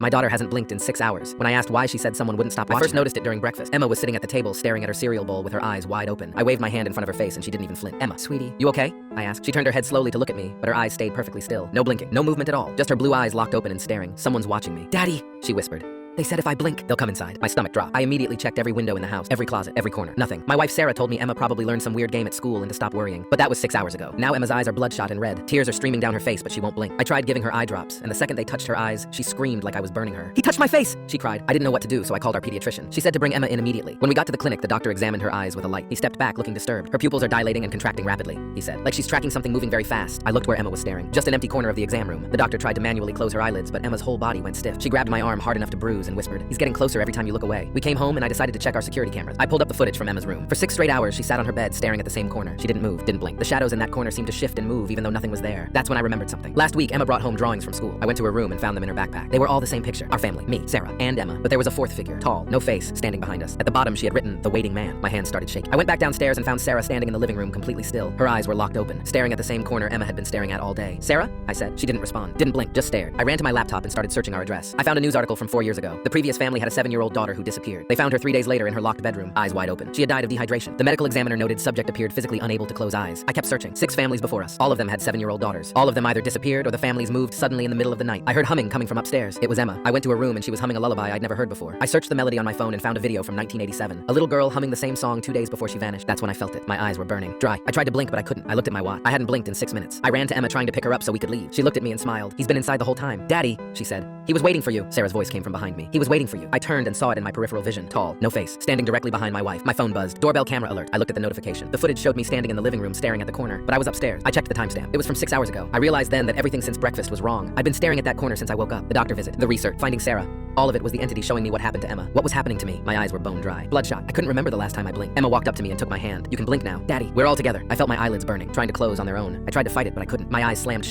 My daughter hasn't blinked in 6 hours. When I asked why, she said someone wouldn't stop watching. I first noticed it during breakfast. Emma was sitting at the table staring at her cereal bowl with her eyes wide open. I waved my hand in front of her face and she didn't even flinch. Emma, sweetie, you okay? I asked. She turned her head slowly to look at me, but her eyes stayed perfectly still. No blinking, no movement at all. Just her blue eyes locked open and staring. Someone's watching me. Daddy, she whispered. They said if I blink, they'll come inside. My stomach dropped. I immediately checked every window in the house, every closet, every corner. Nothing. My wife Sarah told me Emma probably learned some weird game at school and to stop worrying. But that was 6 hours ago. Now Emma's eyes are bloodshot and red. Tears are streaming down her face, but she won't blink. I tried giving her eye drops, and the second they touched her eyes, she screamed like I was burning her. He touched my face, she cried. I didn't know what to do, so I called our pediatrician. She said to bring Emma in immediately. When we got to the clinic, the doctor examined her eyes with a light. He stepped back, looking disturbed. Her pupils are dilating and contracting rapidly, he said, like she's tracking something moving very fast. I looked where Emma was staring. Just an empty corner of the exam room. The doctor tried to manually close her eyelids, but Emma's whole body went stiff. She grabbed my arm hard enough to bruise and whispered, "He's getting closer every time you look away." We came home and I decided to check our security cameras. I pulled up the footage from Emma's room. For 6 straight hours, she sat on her bed staring at the same corner. She didn't move, didn't blink. The shadows in that corner seemed to shift and move even though nothing was there. That's when I remembered something. Last week, Emma brought home drawings from school. I went to her room and found them in her backpack. They were all the same picture. Our family, me, Sarah, and Emma. But there was a fourth figure, tall, no face, standing behind us. At the bottom, she had written, "The Waiting Man." My hands started shaking. I went back downstairs and found Sarah standing in the living room completely still. Her eyes were locked open, staring at the same corner Emma had been staring at all day. "Sarah?" I said. She didn't respond, didn't blink, just stared. I ran to my laptop and started searching our address. I found a news article from 4 years ago. The previous family had a 7-year-old daughter who disappeared. They found her 3 days later in her locked bedroom, eyes wide open. She had died of dehydration. The medical examiner noted subject appeared physically unable to close eyes. I kept searching. 6 families before us. All of them had 7-year-old daughters. All of them either disappeared or the families moved suddenly in the middle of the night. I heard humming coming from upstairs. It was Emma. I went to her room and she was humming a lullaby I'd never heard before. I searched the melody on my phone and found a video from 1987. A little girl humming the same song 2 days before she vanished. That's when I felt it. My eyes were burning. Dry. I tried to blink, but I couldn't. I looked at my watch. I hadn't blinked in 6 minutes. I ran to Emma trying to pick her up so we could leave. She looked at me and smiled. "He's been inside the whole time." "Daddy," she said. "He was waiting for you." Sarah's voice came from behind me. "He was waiting for you." I turned and saw it in my peripheral vision. Tall, no face, standing directly behind my wife. My phone buzzed. Doorbell camera alert. I looked at the notification. The footage showed me standing in the living room staring at the corner, but I was upstairs. I checked the timestamp. It was from 6 hours ago. I realized then that everything since breakfast was wrong. I'd been staring at that corner since I woke up. The doctor visit, the research, finding Sarah. All of it was the entity showing me what happened to Emma. What was happening to me? My eyes were bone dry, bloodshot. I couldn't remember the last time I blinked. Emma walked up to me and took my hand. "You can blink now." "Daddy." We're all together. I felt my eyelids burning, trying to close on their own. I tried to fight it, but I couldn't. My eyes slammed shut.